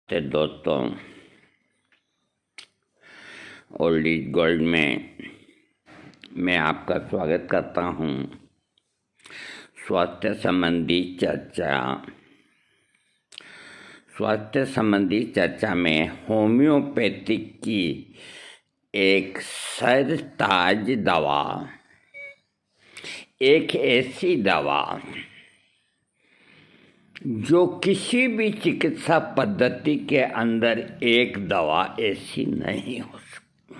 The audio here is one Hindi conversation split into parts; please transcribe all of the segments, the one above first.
तो दोस्तों, ओल्ड इज गोल्ड में मैं आपका स्वागत करता हूँ। स्वास्थ्य संबंधी चर्चा में होम्योपैथिक की एक सरताज दवा, एक ऐसी दवा जो किसी भी चिकित्सा पद्धति के अंदर एक दवा ऐसी नहीं हो सकती।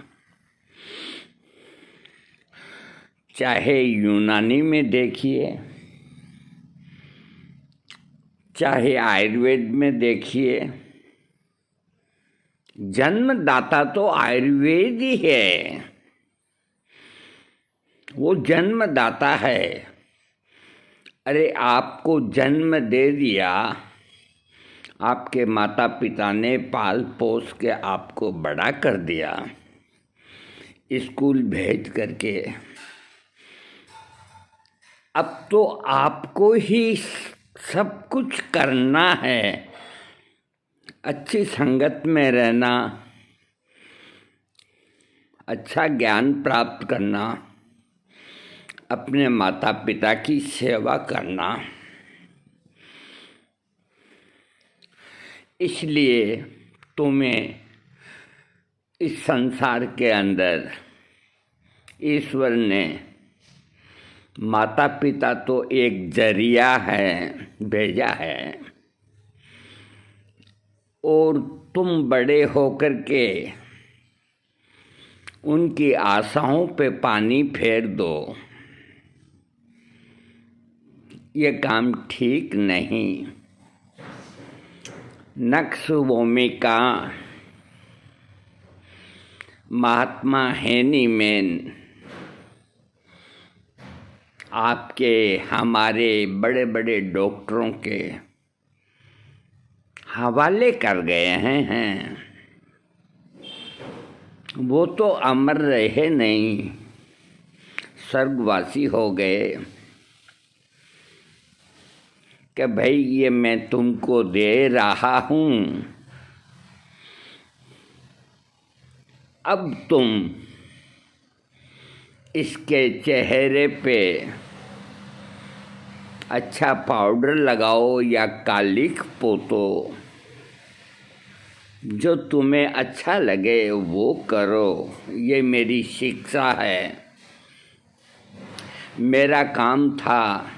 चाहे यूनानी में देखिए, चाहे आयुर्वेद में देखिए, जन्मदाता तो आयुर्वेद ही है। वो जन्मदाता है। अरे आपको जन्म दे दिया, आपके माता पिता ने पाल पोस के आपको बड़ा कर दिया, स्कूल भेज करके। अब तो आपको ही सब कुछ करना है। अच्छी संगत में रहना, अच्छा ज्ञान प्राप्त करना, अपने माता पिता की सेवा करना। इसलिए तुम्हें इस संसार के अंदर ईश्वर ने, माता पिता तो एक जरिया है, भेजा है, और तुम बड़े होकर के उनकी आशाओं पे पानी फेर दो। ये काम ठीक नहीं। नक्श भूमिका महात्मा हेनी मैन आपके हमारे बड़े बड़े डॉक्टरों के हवाले कर गए हैं। वो तो अमर रहे नहीं, स्वर्गवासी हो गए कि भाई ये मैं तुमको दे रहा हूँ, अब तुम इसके चेहरे पे अच्छा पाउडर लगाओ या कालिख पोतो, जो तुम्हें अच्छा लगे वो करो। ये मेरी शिक्षा है। मेरा काम था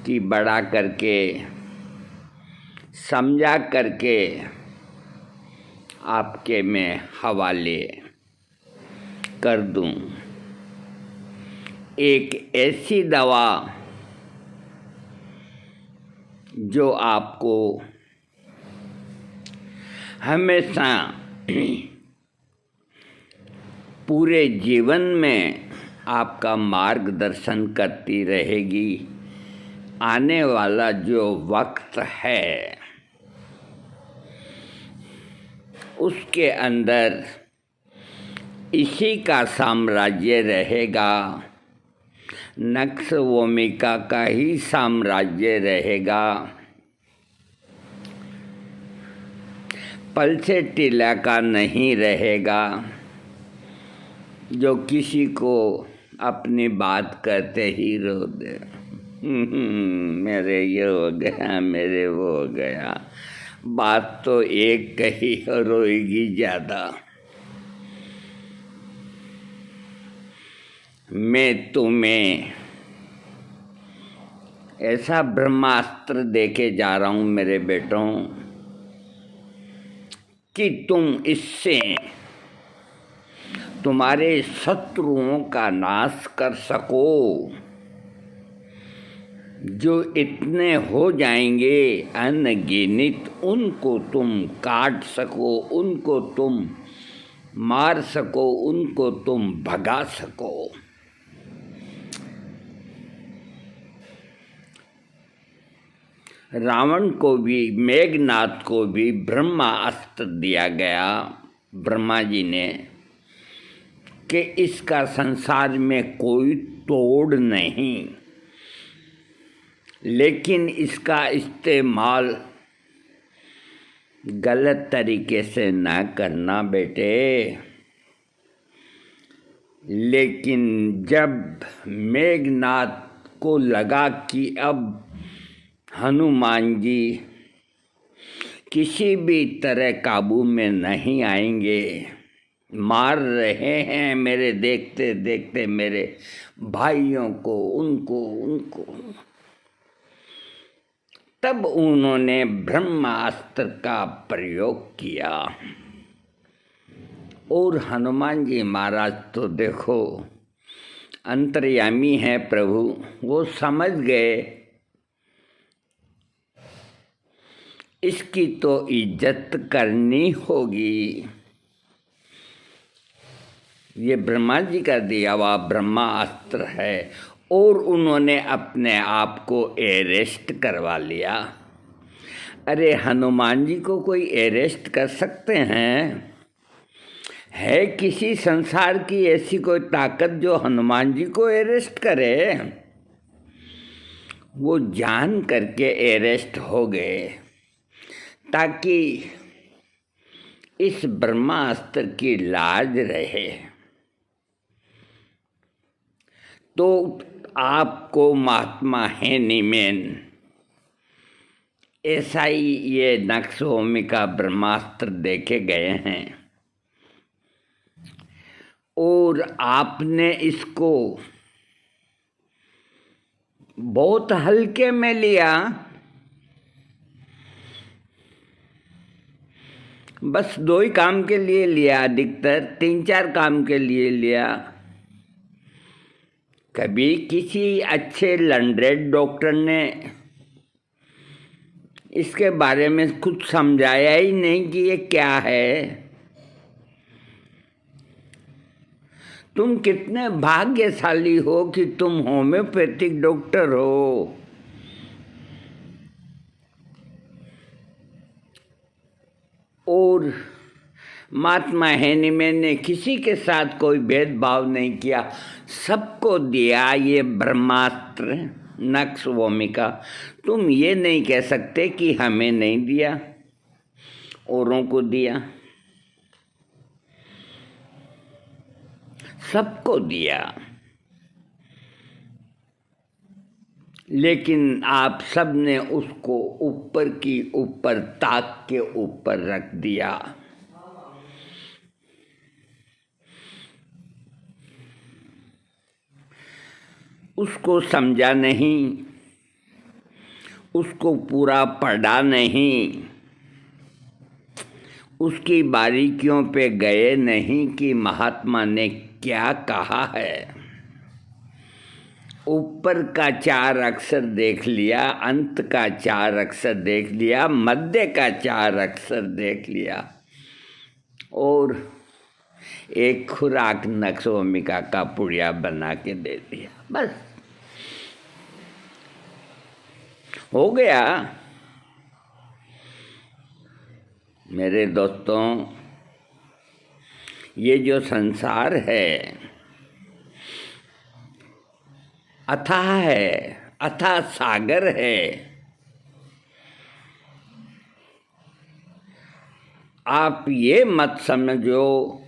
कि बड़ा करके, समझा करके आपके मैं हवाले कर दूं एक ऐसी दवा जो आपको हमेशा पूरे जीवन में आपका मार्गदर्शन करती रहेगी। आने वाला जो वक्त है उसके अंदर इसी का साम्राज्य रहेगा, नक्श भूमिका का ही साम्राज्य रहेगा। पल से टिला का नहीं रहेगा, जो किसी को अपनी बात करते ही रो दे। मेरे ये हो गया, मेरे वो हो गया। बात तो एक कही और रोएगी ज़्यादा। मैं तुम्हें ऐसा ब्रह्मास्त्र देके जा रहा हूँ मेरे बेटों, कि तुम इससे तुम्हारे शत्रुओं का नाश कर सको। जो इतने हो जाएंगे अनगिनत, उनको तुम काट सको, उनको तुम मार सको, उनको तुम भगा सको। रावण को भी, मेघनाथ को भी ब्रह्मास्त्र दिया गया ब्रह्मा जी ने, कि इसका संसार में कोई तोड़ नहीं। लेकिन इसका इस्तेमाल गलत तरीके से ना करना बेटे। लेकिन जब मेघनाथ को लगा कि अब हनुमान जी किसी भी तरह काबू में नहीं आएंगे, मार रहे हैं मेरे देखते देखते मेरे भाइयों को, उनको, तब उन्होंने ब्रह्मास्त्र का प्रयोग किया। और हनुमान जी महाराज तो देखो अंतर्यामी है प्रभु, वो समझ गए इसकी तो इज्जत करनी होगी। ये ब्रह्मा जी का दिया हुआ ब्रह्मास्त्र है। और उन्होंने अपने आप को अरेस्ट करवा लिया। अरे हनुमान जी को कोई अरेस्ट कर सकते हैं? है किसी संसार की ऐसी कोई ताकत जो हनुमान जी को अरेस्ट करे? वो जान करके अरेस्ट हो गए ताकि इस ब्रह्मास्त्र की लाज रहे। तो आपको महात्मा हेनीमैन ऐसा ही ये नक्सभूमिका ब्रह्मास्त्र देखे गए हैं और आपने इसको बहुत हल्के में लिया। बस 2 ही काम के लिए लिया, अधिकतर 3-4 काम के लिए लिया। कभी किसी अच्छे लर्नेड डॉक्टर ने इसके बारे में कुछ समझाया ही नहीं कि ये क्या है। तुम कितने भाग्यशाली हो कि तुम होम्योपैथिक डॉक्टर हो। और महात्मा हेनीमैन ने किसी के साथ कोई भेदभाव नहीं किया, सबको दिया ये ब्रह्मास्त्र नक्सभूमिका। तुम ये नहीं कह सकते कि हमें नहीं दिया, औरों को दिया, सबको दिया। लेकिन आप सब ने उसको ऊपर की ऊपर ताक के ऊपर रख दिया। उसको समझा नहीं, उसको पूरा पढ़ा नहीं, उसकी बारीकियों पे गए नहीं कि महात्मा ने क्या कहा है। ऊपर का 4 अक्षर देख लिया, अंत का 4 अक्षर देख लिया, मध्य का 4 अक्षर देख लिया और एक खुराक नक्सभूमिका का पुड़िया बना के दे दिया। बस हो गया। मेरे दोस्तों, ये जो संसार है अथाह है, अथाह सागर है। आप ये मत समझो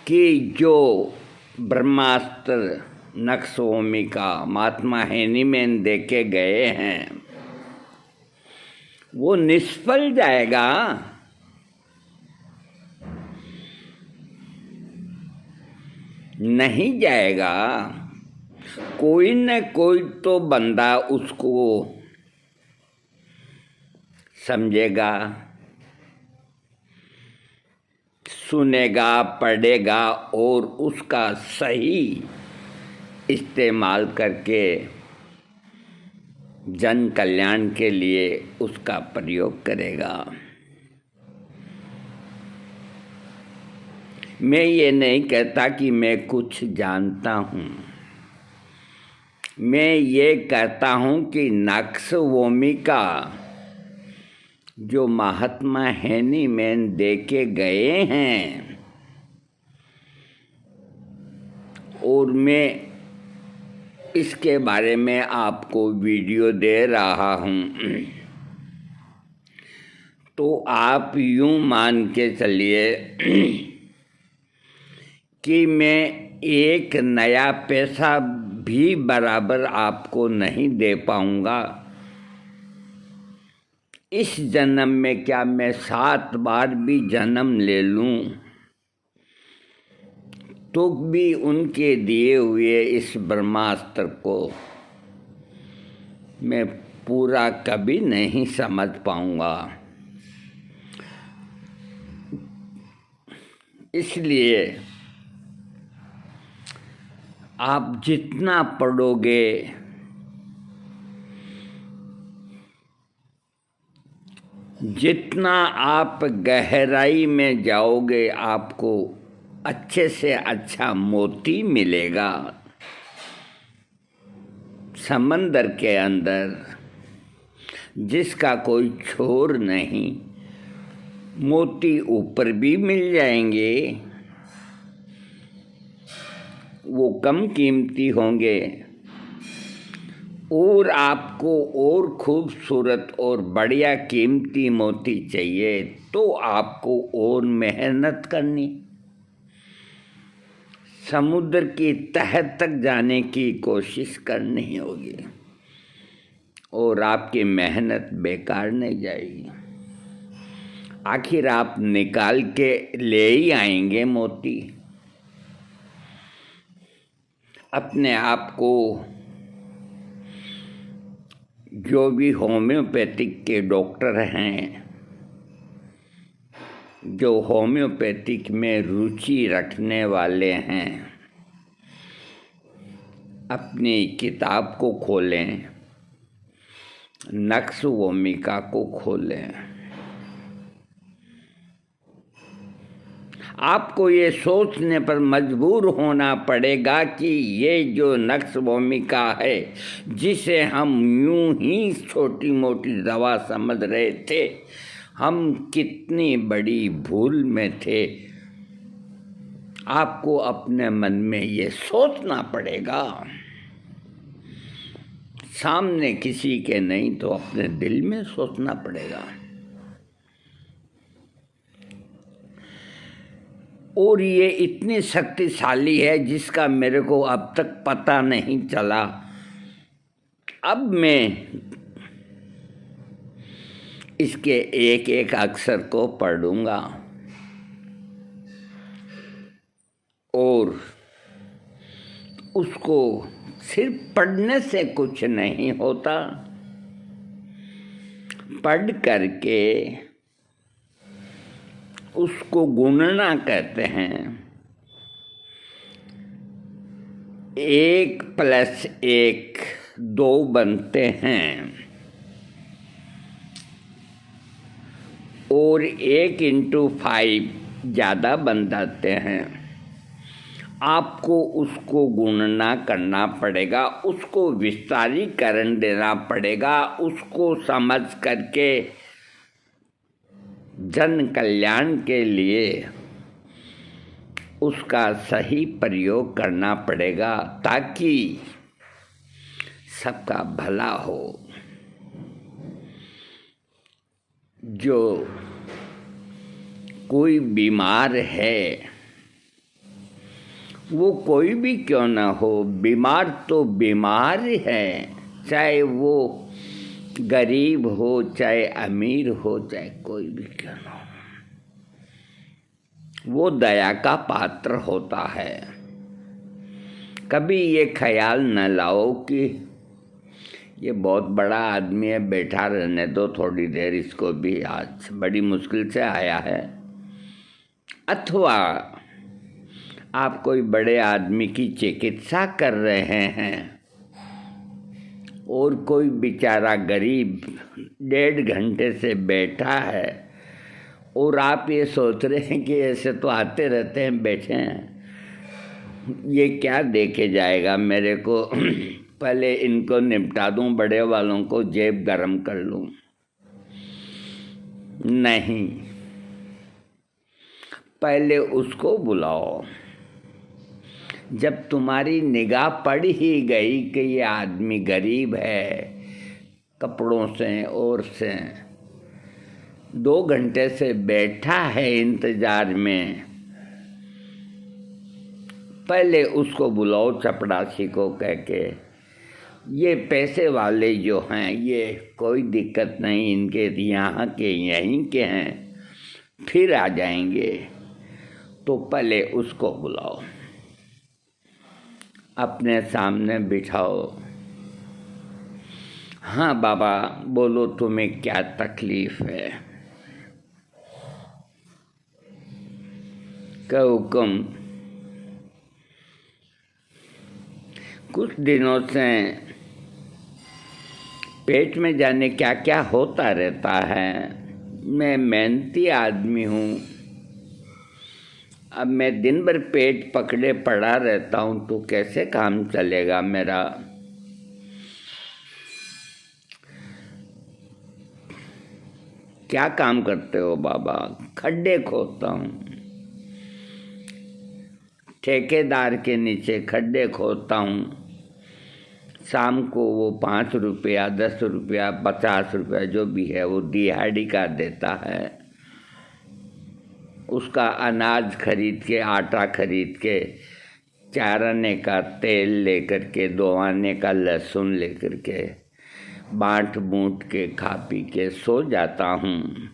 कि जो ब्रह्मास्त्र नक्सभूमिका महात्मा हेनीमैन देके गए हैं वो निष्फल जाएगा। नहीं जाएगा। कोई न कोई तो बंदा उसको समझेगा, सुनेगा, पढ़ेगा और उसका सही इस्तेमाल करके जन कल्याण के लिए उसका प्रयोग करेगा। मैं ये नहीं कहता कि मैं कुछ जानता हूँ, मैं ये कहता हूँ कि नक्सभूमिका जो महात्मा हेनीमैन देके गए हैं और मैं इसके बारे में आपको वीडियो दे रहा हूँ। तो आप यूँ मान के चलिए कि मैं एक नया पैसा भी बराबर आपको नहीं दे पाऊँगा। इस जन्म में क्या मैं 7 बार भी जन्म ले लूँ तो भी उनके दिए हुए इस ब्रह्मास्त्र को मैं पूरा कभी नहीं समझ पाऊँगा। इसलिए आप जितना पढ़ोगे जितना आप गहराई में जाओगे आपको अच्छे से अच्छा मोती मिलेगा। समंदर के अंदर जिसका कोई छोर नहीं, मोती ऊपर भी मिल जाएंगे, वो कम कीमती होंगे, और आपको और खूबसूरत और बढ़िया कीमती मोती चाहिए तो आपको और मेहनत करनी, समुद्र की तह तक जाने की कोशिश करनी होगी और आपकी मेहनत बेकार नहीं जाएगी। आखिर आप निकाल के ले ही आएंगे मोती। अपने आप को जो भी होम्योपैथिक के डॉक्टर हैं, जो होम्योपैथिक में रुचि रखने वाले हैं, अपनी किताब को खोलें, नक्श भूमिका को खोलें। आपको ये सोचने पर मजबूर होना पड़ेगा कि ये जो नक्श भूमिका है, जिसे हम यूं ही छोटी मोटी दवा समझ रहे थे, हम कितनी बड़ी भूल में थे। आपको अपने मन में ये सोचना पड़ेगा, सामने किसी के नहीं तो अपने दिल में सोचना पड़ेगा। और ये इतनी शक्तिशाली है जिसका मेरे को अब तक पता नहीं चला। अब मैं इसके एक एक अक्षर को पढ़ूंगा और उसको सिर्फ पढ़ने से कुछ नहीं होता, पढ़ करके उसको गुणना कहते हैं। 1 + 1 2 बनते हैं और 1 × 5 ज़्यादा बन जाते हैं। आपको उसको गुणना करना पड़ेगा, उसको विस्तारीकरण देना पड़ेगा, उसको समझ करके जन कल्याण के लिए उसका सही प्रयोग करना पड़ेगा ताकि सबका भला हो। जो कोई बीमार है, वो कोई भी क्यों ना हो, बीमार तो बीमार है, चाहे वो गरीब हो, चाहे अमीर हो, चाहे कोई भी क्यों ना हो, वो दया का पात्र होता है। कभी ये ख्याल न लाओ कि ये बहुत बड़ा आदमी है, बैठा रहने दो थोड़ी देर, इसको भी आज बड़ी मुश्किल से आया है। अथवा आप कोई बड़े आदमी की चिकित्सा कर रहे हैं और कोई बेचारा गरीब 1.5 घंटे से बैठा है और आप ये सोच रहे हैं कि ऐसे तो आते रहते हैं, बैठे हैं, ये क्या देके जाएगा मेरे को, पहले इनको निपटा दूं, बड़े वालों को जेब गरम कर लूं। नहीं, पहले उसको बुलाओ जब तुम्हारी निगाह पड़ ही गई कि ये आदमी गरीब है, कपड़ों से और से 2 घंटे से बैठा है इंतजार में, पहले उसको बुलाओ चपड़ासी को कह के, ये पैसे वाले जो हैं ये कोई दिक्कत नहीं, इनके यहाँ के यहीं के हैं, फिर आ जाएंगे। तो पहले उसको बुलाओ, अपने सामने बिठाओ। हाँ बाबा बोलो, तुम्हें क्या तकलीफ है? क्या हुक्म? कुछ दिनों से पेट में जाने क्या क्या होता रहता है। मैं मेहनती आदमी हूँ, अब मैं दिन भर पेट पकड़े पड़ा रहता हूँ तो कैसे काम चलेगा मेरा? क्या काम करते हो बाबा? खड्डे खोदता हूँ, ठेकेदार के नीचे खड्डे खोदता हूँ। शाम को वो 5 रुपया, 10 रुपया, 50 रुपया जो भी है वो दिहाड़ी का देता है। उसका अनाज खरीद के, आटा खरीद के, चारने का तेल लेकर के, दोआने का लहसुन लेकर के, बाँट बूँट के खा पी के सो जाता हूँ।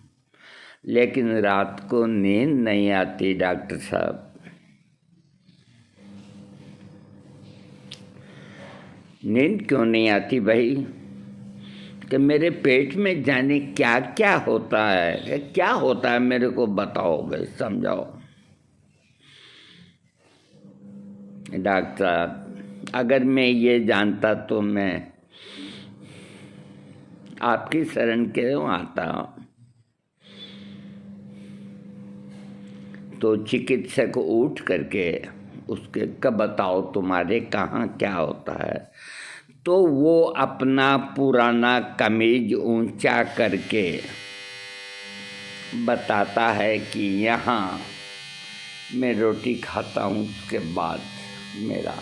लेकिन रात को नींद नहीं आती डॉक्टर साहब। नींद क्यों नहीं आती भाई? कि मेरे पेट में जाने क्या क्या होता है, क्या होता है मेरे को बताओ भाई, समझाओ। डॉक्टर अगर मैं ये जानता तो मैं आपकी शरण क्यों आता? तो चिकित्सक उठ करके उसके कब बताओ तुम्हारे कहाँ क्या होता है। तो वो अपना पुराना कमीज ऊंचा करके बताता है कि यहाँ मैं रोटी खाता हूँ, उसके बाद मेरा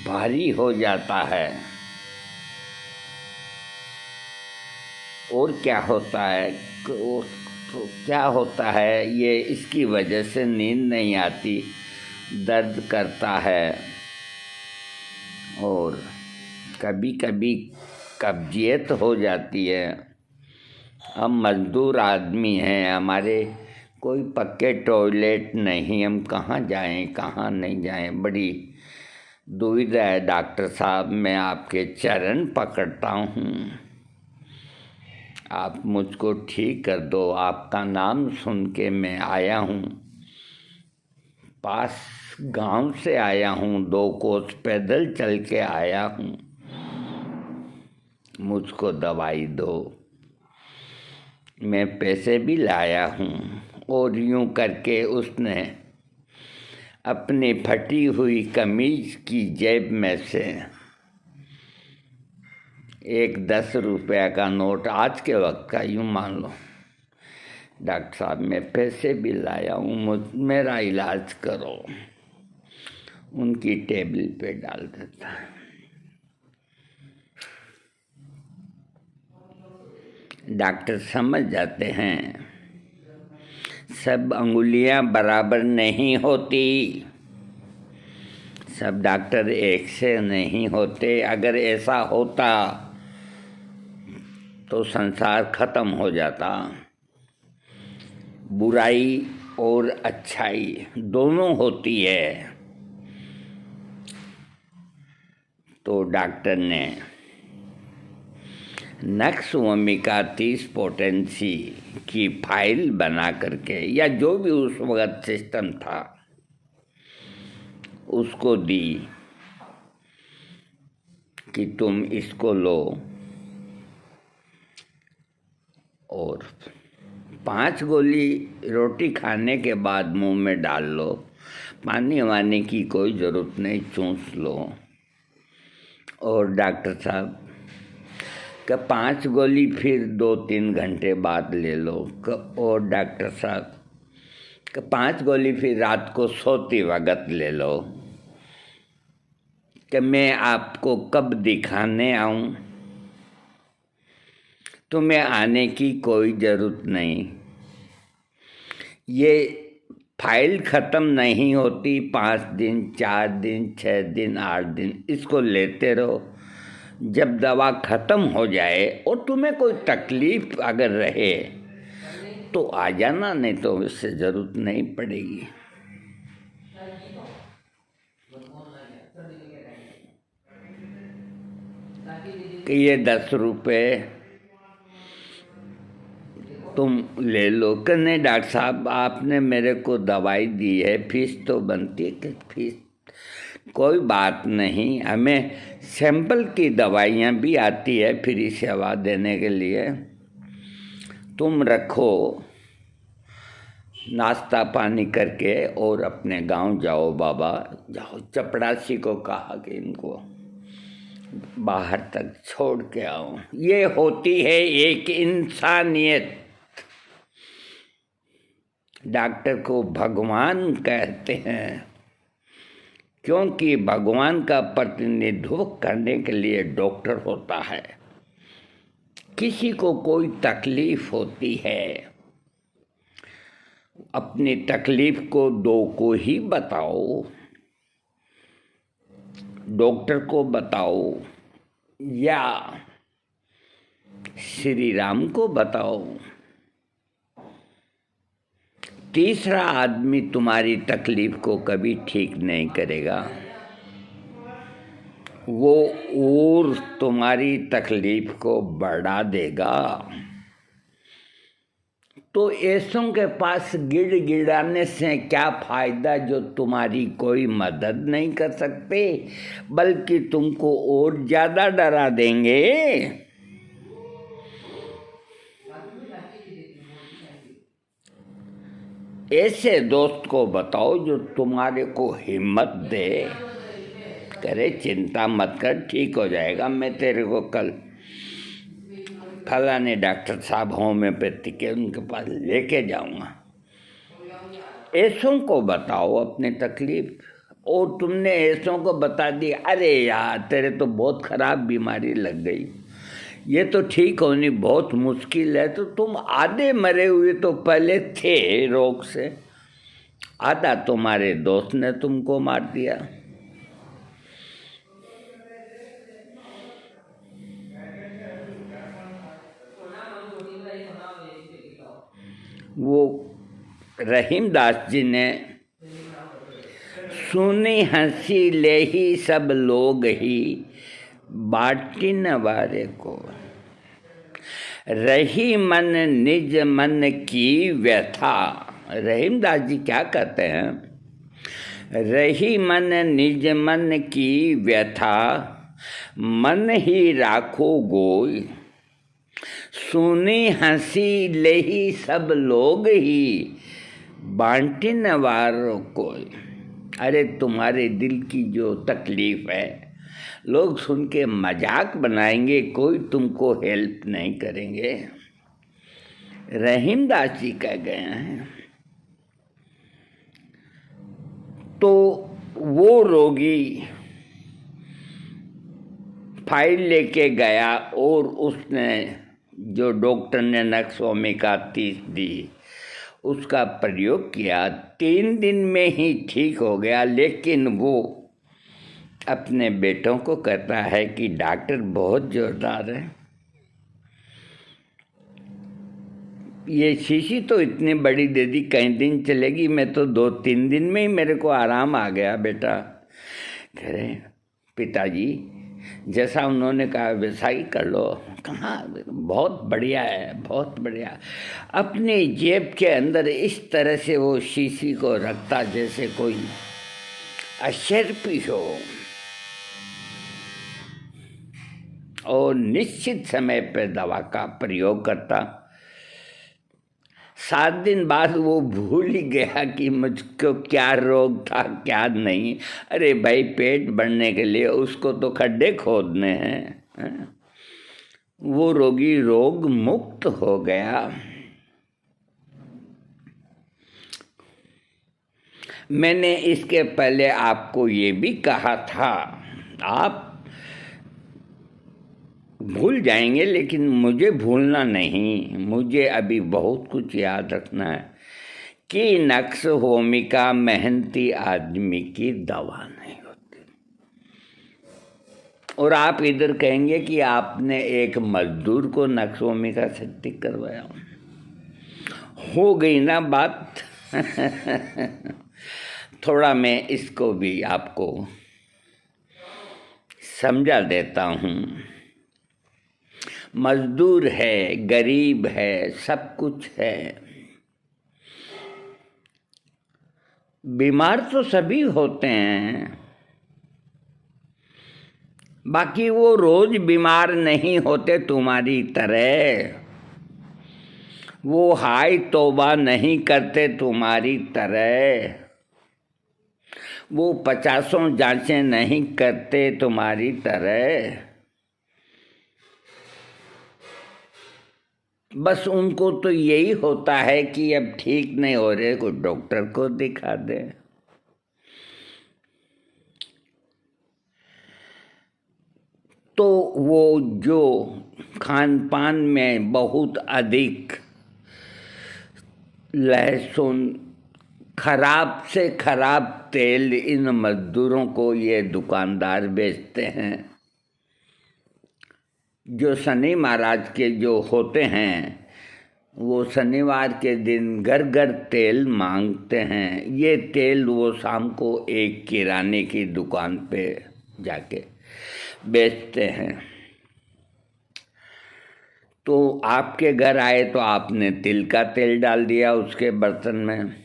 भारी हो जाता है। और क्या होता है, तो क्या होता है ये, इसकी वजह से नींद नहीं आती, दर्द करता है और कभी कभी कब्जियत हो जाती है। हम मज़दूर आदमी हैं, हमारे कोई पक्के टॉयलेट नहीं, हम कहाँ जाएं कहाँ नहीं जाएं, बड़ी दुविधा है। डॉक्टर साहब मैं आपके चरण पकड़ता हूँ, आप मुझको ठीक कर दो। आपका नाम सुन के मैं आया हूँ, पास गांव से आया हूँ, 2 कोस पैदल चल के आया हूँ, मुझको दवाई दो। मैं पैसे भी लाया हूँ। और यूँ करके उसने अपनी फटी हुई कमीज की जेब में से एक 10 रुपया का नोट, आज के वक्त का यूँ मान लो, डॉक्टर साहब मैं पैसे भी लाया हूँ, मेरा इलाज करो, उनकी टेबल पे डाल देता है। डॉक्टर समझ जाते हैं सब अंगुलियां बराबर नहीं होती, सब डॉक्टर एक से नहीं होते। अगर ऐसा होता तो संसार खत्म हो जाता। बुराई और अच्छाई दोनों होती है। तो डॉक्टर ने नक्सवमिका 30 पोटेंसी की फाइल बना करके, या जो भी उस वक्त सिस्टम था, उसको दी कि तुम इसको लो और 5 गोली रोटी खाने के बाद मुंह में डाल लो, पानी वानी की कोई ज़रूरत नहीं, चूस लो। और डॉक्टर साहब का 5 गोली फिर 2-3 घंटे बाद ले लो। और डॉक्टर साहब कि 5 गोली फिर रात को सोती वक्त ले लो कि मैं आपको कब दिखाने आऊं। तुम्हें आने की कोई ज़रूरत नहीं। ये फाइल ख़त्म नहीं होती 5 दिन, 4 दिन, 6 दिन, 8 दिन, इसको लेते रहो। जब दवा ख़त्म हो जाए और तुम्हें कोई तकलीफ़ अगर रहे तो आ जाना, नहीं तो इससे ज़रूरत नहीं पड़ेगी। कि ये 10 रुपये तुम ले लो। कि नहीं डॉक्टर साहब, आपने मेरे को दवाई दी है, फीस तो बनती है। कि फीस कोई बात नहीं, हमें सैंपल की दवाइयाँ भी आती है फ्री सेवा देने के लिए। तुम रखो, नाश्ता पानी करके और अपने गांव जाओ। बाबा जाओ, चपड़ासी को कहा कि इनको बाहर तक छोड़ के आओ। ये होती है एक इंसानियत। डॉक्टर को भगवान कहते हैं, क्योंकि भगवान का प्रतिनिधित्व करने के लिए डॉक्टर होता है। किसी को कोई तकलीफ होती है, अपनी तकलीफ को 2 को ही बताओ, डॉक्टर को बताओ या श्री राम को बताओ। तीसरा आदमी तुम्हारी तकलीफ को कभी ठीक नहीं करेगा, वो और तुम्हारी तकलीफ को बढ़ा देगा। तो ऐसों के पास गिड़गिड़ाने से क्या फ़ायदा जो तुम्हारी कोई मदद नहीं कर सकते, बल्कि तुमको और ज़्यादा डरा देंगे। ऐसे दोस्त को बताओ जो तुम्हारे को हिम्मत दे, करे चिंता मत कर, ठीक हो जाएगा, मैं तेरे को कल फलाने डॉक्टर साहब होम्योपैथी के उनके पास लेके जाऊंगा। ऐसों को बताओ अपनी तकलीफ। और तुमने ऐसों को बता दिया, अरे यार तेरे तो बहुत ख़राब बीमारी लग गई, ये तो ठीक होनी बहुत मुश्किल है, तो तुम आधे मरे हुए तो पहले थे रोग से, आधा तुम्हारे दोस्त ने तुमको मार दिया। वो रहीमदास जी ने सुनी हंसी ले ही सब लोग ही, बाटी न वारे को, रही मन निज मन की व्यथा। रहीमदास जी क्या कहते हैं, रही मन निज मन की व्यथा, मन ही राखो गोई, सुनी हंसी ले ही सब लोग ही, बांटी न वारो कोई। अरे तुम्हारे दिल की जो तकलीफ है लोग सुन के मजाक बनाएंगे, कोई तुमको हेल्प नहीं करेंगे। रहीमदास जी कह गए हैं। तो वो रोगी फाइल लेके गया और उसने जो डॉक्टर ने नक्सोमिका 30 दी उसका प्रयोग किया। 3 दिन में ही ठीक हो गया। लेकिन वो अपने बेटों को कहता है कि डॉक्टर बहुत जोरदार है, ये शीशी तो इतनी बड़ी दे दी, कई दिन चलेगी, मैं तो 2-3 दिन में ही मेरे को आराम आ गया। बेटा कह रहे पिताजी जैसा उन्होंने कहा वैसा ही कर लो। कहाँ, बहुत बढ़िया है, बहुत बढ़िया। अपनी जेब के अंदर इस तरह से वो शीशी को रखता जैसे कोई अशर्फी हो, और निश्चित समय पर दवा का प्रयोग करता। 7 दिन बाद वो भूल ही गया कि मुझको क्या रोग था क्या नहीं। अरे भाई पेट भरने के लिए उसको तो खड्डे खोदने हैं। वो रोगी रोग मुक्त हो गया। मैंने इसके पहले आपको ये भी कहा था, आप भूल जाएंगे लेकिन मुझे भूलना नहीं, मुझे अभी बहुत कुछ याद रखना है कि नक्श होमिका मेहनती आदमी की दवा नहीं होती। और आप इधर कहेंगे कि आपने एक मजदूर को नक्श होमिका से ठीक करवाया, हो गई ना बात। थोड़ा मैं इसको भी आपको समझा देता हूँ। मजदूर है, गरीब है, सब कुछ है, बीमार तो सभी होते हैं, बाकी वो रोज बीमार नहीं होते तुम्हारी तरह, वो हाय तौबा नहीं करते तुम्हारी तरह, वो 50 जांचें नहीं करते तुम्हारी तरह। बस उनको तो यही होता है कि अब ठीक नहीं हो रहे, कोई डॉक्टर को दिखा दे। तो वो जो खान पान में बहुत अधिक लहसुन, खराब से खराब तेल इन मजदूरों को ये दुकानदार बेचते हैं, जो शनि महाराज के जो होते हैं वो शनिवार के दिन घर घर तेल मांगते हैं। ये तेल वो शाम को एक किराने की दुकान पे जाके बेचते हैं। तो आपके घर आए तो आपने तिल का तेल डाल दिया उसके बर्तन में,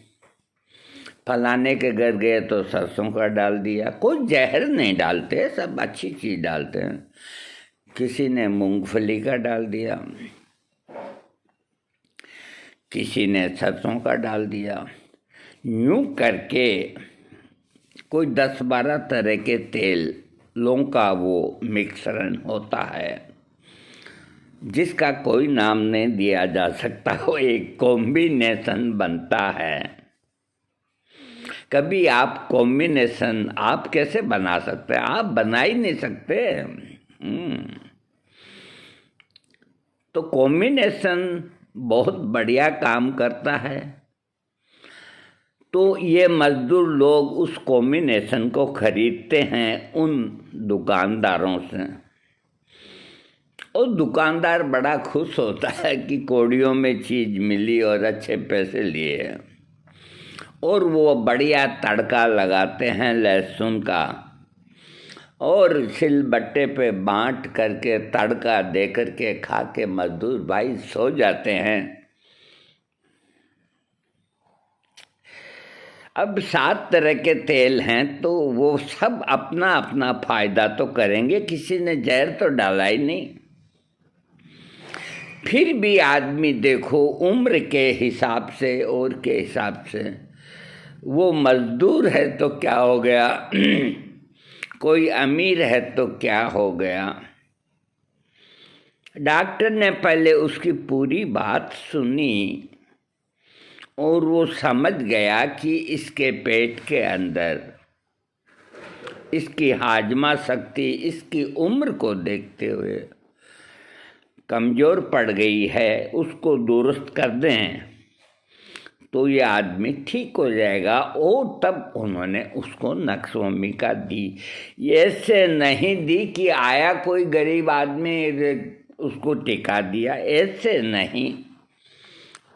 फलाने के घर गए तो सरसों का डाल दिया। कोई जहर नहीं डालते, सब अच्छी चीज़ डालते हैं। किसी ने मूंगफली का डाल दिया, किसी ने सरसों का डाल दिया, यूं करके कोई 10-12 तरह के तेलों का वो मिश्रण होता है जिसका कोई नाम नहीं दिया जा सकता, वो एक कॉम्बिनेशन बनता है। कभी आप कॉम्बिनेशन आप कैसे बना सकते हैं? आप बना ही नहीं सकते। तो कॉम्बिनेशन बहुत बढ़िया काम करता है। तो ये मजदूर लोग उस कॉम्बिनेशन को खरीदते हैं उन दुकानदारों से, और दुकानदार बड़ा खुश होता है कि कौड़ियों में चीज़ मिली और अच्छे पैसे लिए, और वो बढ़िया तड़का लगाते हैं लहसुन का, और सिलबट्टे पे बांट करके तड़का दे करके खा के मजदूर भाई सो जाते हैं। अब 7 तरह के तेल हैं तो वो सब अपना अपना फायदा तो करेंगे, किसी ने जहर तो डाला ही नहीं। फिर भी आदमी देखो उम्र के हिसाब से और के हिसाब से, वो मजदूर है तो क्या हो गया, कोई अमीर है तो क्या हो गया। डॉक्टर ने पहले उसकी पूरी बात सुनी और वो समझ गया कि इसके पेट के अंदर इसकी हाजमा शक्ति इसकी उम्र को देखते हुए कमज़ोर पड़ गई है, उसको दुरुस्त कर दें तो ये आदमी ठीक हो जाएगा। और तब उन्होंने उसको नक्श होमिका दी। ऐसे नहीं दी कि आया कोई गरीब आदमी उसको टिका दिया, ऐसे नहीं,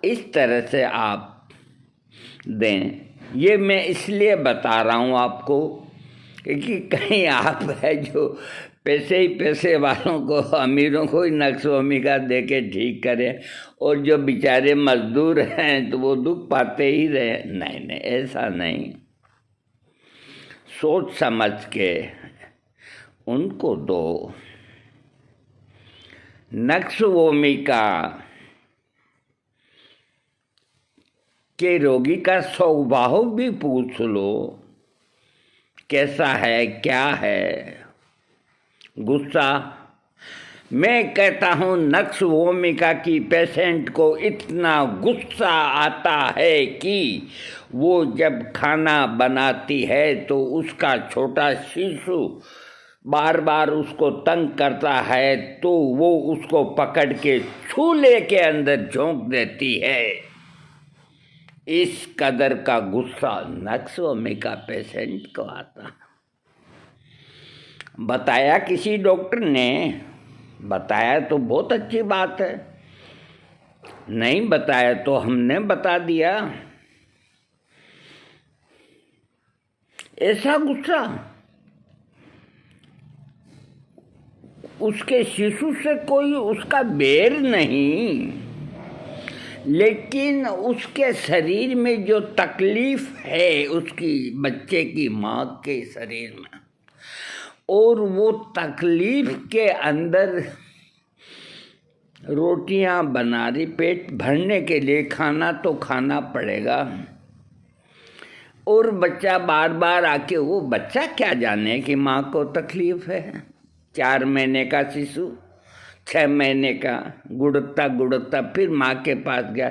इस तरह से आप दें। ये मैं इसलिए बता रहा हूँ आपको क्योंकि कहीं आप है जो पैसे ही पैसे वालों को, अमीरों को ही नक्श होमिका दे के ठीक करें, और जो बेचारे मजदूर हैं तो वो दुख पाते ही रहे। नहीं नहीं, ऐसा नहीं, सोच समझ के उनको दो। नक्श होमिका के रोगी का स्वभाव भी पूछ लो, कैसा है, क्या है। गुस्सा, मैं कहता हूँ नक्स भूमिका की पेशेंट को इतना गुस्सा आता है कि वो जब खाना बनाती है तो उसका छोटा शिशु बार बार उसको तंग करता है तो वो उसको पकड़ के चूल्हे के अंदर झोंक देती है। इस कदर का गुस्सा नक्स भूमिका पेशेंट को आता। बताया किसी डॉक्टर ने, बताया तो बहुत अच्छी बात है, नहीं बताया तो हमने बता दिया। ऐसा गुस्सा उसके शिशु से कोई उसका बैर नहीं, लेकिन उसके शरीर में जो तकलीफ है उसकी बच्चे की माँ के शरीर में, और वो तकलीफ के अंदर रोटियां बना रही, पेट भरने के लिए खाना तो खाना पड़ेगा, और बच्चा बार बार आके, वो बच्चा क्या जाने कि माँ को तकलीफ है। 4 महीने का शिशु, 6 महीने का, गुड़कता गुड़कता फिर माँ के पास गया,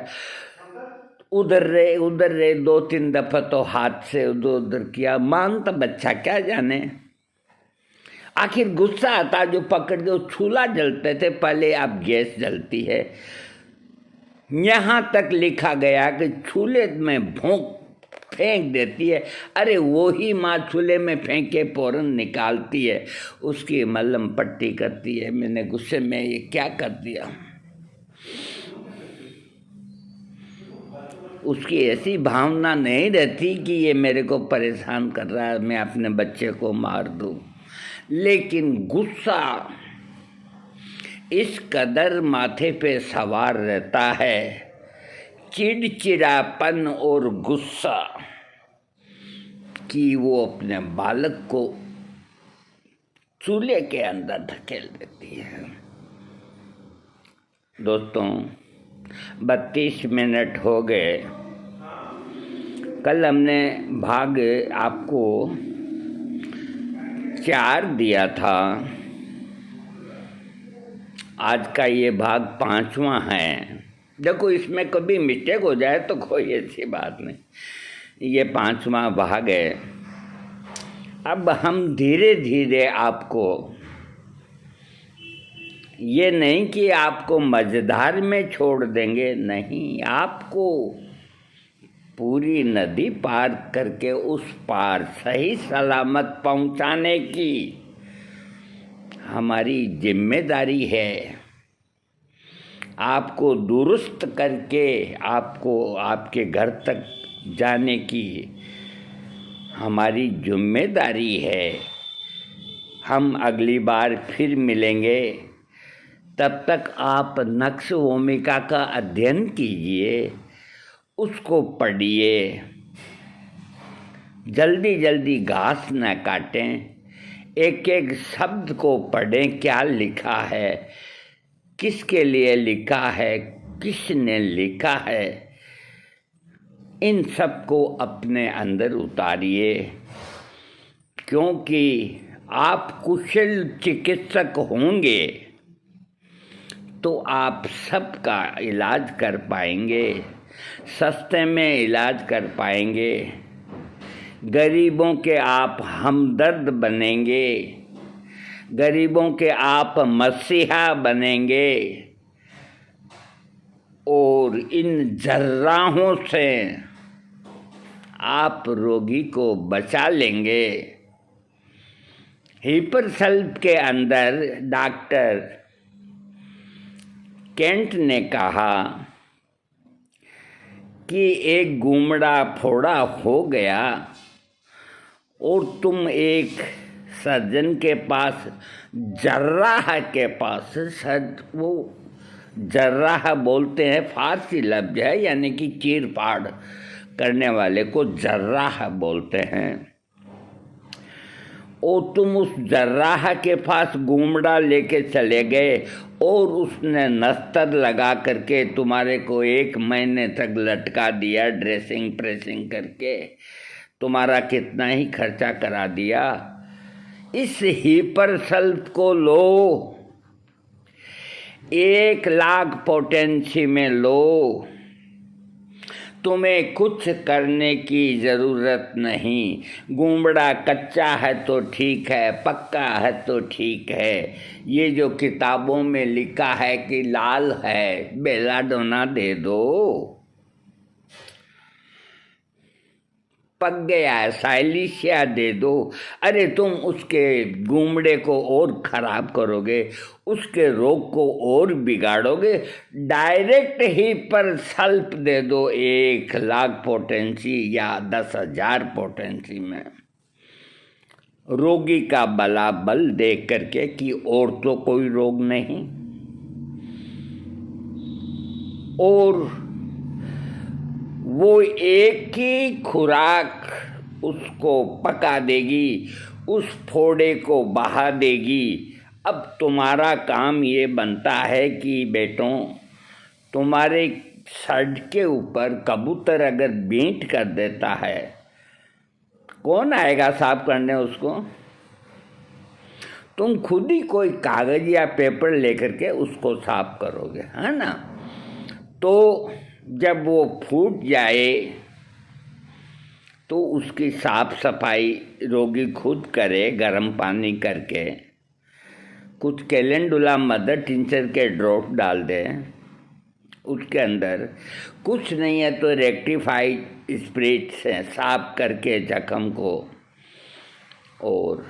उधर रहे 2-3 दफ़ा तो हाथ से उधर उधर किया, मानता बच्चा क्या जाने। आखिर गुस्सा आता, जो पकड़ दो, चूल्हा जलते थे पहले, अब गैस जलती है। यहाँ तक लिखा गया कि चूल्हे में भोंक फेंक देती है। अरे वो ही माँ चूल्हे में फेंके फौरन निकालती है, उसकी मलहम पट्टी करती है। मैंने गुस्से में ये क्या कर दिया। उसकी ऐसी भावना नहीं रहती कि ये मेरे को परेशान कर रहा है, मैं अपने बच्चे को मार दूँ। लेकिन गुस्सा इस कदर माथे पे सवार रहता है, चिड़चिड़ापन और गुस्सा, कि वो अपने बालक को चूल्हे के अंदर धकेल देती है। दोस्तों, 32 मिनट हो गए। कल हमने भाग आपको 4 दिया था, आज का ये भाग 5वां है। देखो, इसमें कभी मिस्टेक हो जाए तो कोई ऐसी बात नहीं, ये 5वां भाग है। अब हम धीरे धीरे आपको, ये नहीं कि आपको मझधार में छोड़ देंगे, नहीं, आपको पूरी नदी पार करके उस पार सही सलामत पहुंचाने की हमारी जिम्मेदारी है। आपको दुरुस्त करके आपको आपके घर तक जाने की हमारी जिम्मेदारी है। हम अगली बार फिर मिलेंगे, तब तक आप नक्स भूमिका का अध्ययन कीजिए, उसको पढ़िए, जल्दी जल्दी घास न काटें, एक एक शब्द को पढ़ें, क्या लिखा है, किसके लिए लिखा है, किसने लिखा है, इन सब को अपने अंदर उतारिए। क्योंकि आप कुशल चिकित्सक होंगे तो आप सबका इलाज कर पाएंगे, सस्ते में इलाज कर पाएंगे, गरीबों के आप हमदर्द बनेंगे, गरीबों के आप मसीहा बनेंगे, और इन जर्राहों से आप रोगी को बचा लेंगे। हिपरसल्फ के अंदर डॉक्टर केंट ने कहा कि एक गुमड़ा फोड़ा हो गया और तुम एक सर्जन के पास, जर्राह के पास, वो जर्राह बोलते हैं, फारसी लफ्ज़ है, यानी कि चीर फाड़ करने वाले को जर्राह बोलते हैं। और तुम उस जर्राह के पास गुमड़ा लेके चले गए और उसने नस्तर लगा करके तुम्हारे को 1 महीने तक लटका दिया, ड्रेसिंग प्रेसिंग करके, तुम्हारा कितना ही खर्चा करा दिया। इस हिपरसल्फ को लो, 1,00,000 पोटेंसी में लो। तुम्हें कुछ करने की ज़रूरत नहीं। गुमड़ा कच्चा है तो ठीक है, पक्का है तो ठीक है। ये जो किताबों में लिखा है कि लाल है, बेलाडोना दे दो। पक गया है, साइलिशिया दे दो। अरे तुम उसके गुमड़े को और ख़राब करोगे, उसके रोग को और बिगाड़ोगे। डायरेक्ट ही पर सल्प दे दो 1,00,000 पोटेंसी या 10,000 पोटेंसी में। रोगी का बला बल देख करके कि और तो कोई रोग नहीं, और वो एक ही खुराक उसको पका देगी, उस फोड़े को बहा देगी। अब तुम्हारा काम ये बनता है कि बेटों, तुम्हारे शर्ट के ऊपर कबूतर अगर बींट कर देता है, कौन आएगा साफ करने उसको? तुम खुद ही कोई कागज या पेपर लेकर के उसको साफ करोगे, है ना? तो जब वो फूट जाए तो उसकी साफ सफाई रोगी खुद करे, गर्म पानी करके। कुछ कैलेंडुला मदर टिंचर के ड्रॉप डाल दे उसके अंदर। कुछ नहीं है तो रेक्टिफाइड स्प्रिट से साफ करके जख्म को, और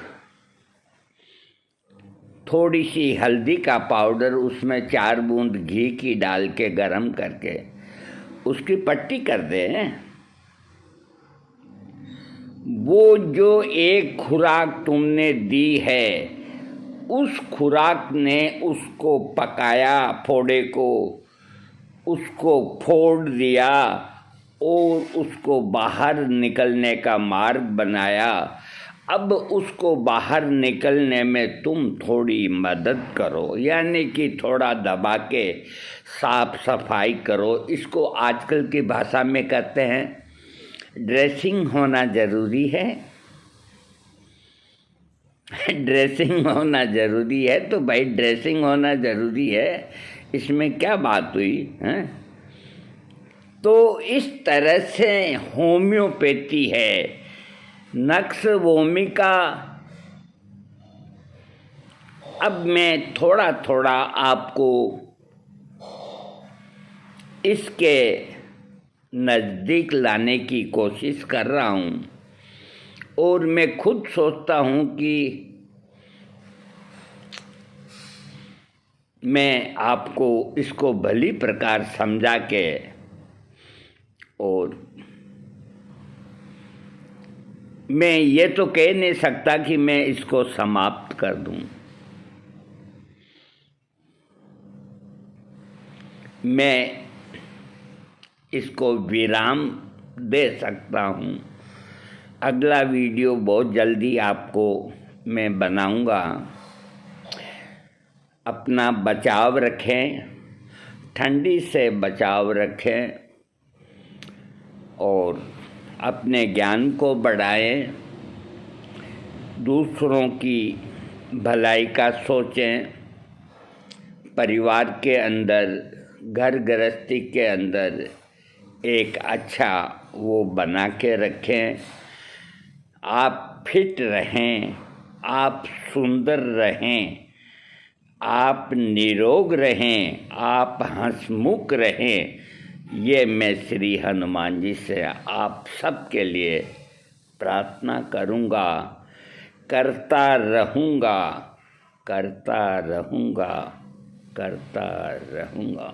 थोड़ी सी हल्दी का पाउडर उसमें 4 बूंद घी की डाल के गरम करके उसकी पट्टी कर दें। वो जो एक खुराक तुमने दी है, उस खुराक ने उसको पकाया, फोड़े को उसको फोड़ दिया और उसको बाहर निकलने का मार्ग बनाया। अब उसको बाहर निकलने में तुम थोड़ी मदद करो, यानी कि थोड़ा दबा के साफ सफाई करो। इसको आजकल की भाषा में कहते हैं ड्रेसिंग होना ज़रूरी है। ड्रेसिंग होना ज़रूरी है तो भाई ड्रेसिंग होना ज़रूरी है, इसमें क्या बात हुई है? तो इस तरह से होम्योपैथी है। नक्श भूमिका। अब मैं थोड़ा थोड़ा आपको इसके नज़दीक लाने की कोशिश कर रहा हूँ, और मैं खुद सोचता हूँ कि मैं आपको इसको भली प्रकार समझा के और मैं ये तो कह नहीं सकता कि मैं इसको समाप्त कर दूं। मैं इसको विराम दे सकता हूं। अगला वीडियो बहुत जल्दी आपको मैं बनाऊंगा। अपना बचाव रखें, ठंडी से बचाव रखें और अपने ज्ञान को बढ़ाएं, दूसरों की भलाई का सोचें, परिवार के अंदर, घर गृहस्थी के अंदर एक अच्छा वो बना के रखें। आप फिट रहें, आप सुंदर रहें, आप निरोग रहें, आप हंसमुख रहें। ये मैं श्री हनुमान जी से आप सबके लिए प्रार्थना करूँगा, करता रहूँगा, करता रहूँगा, करता रहूँगा।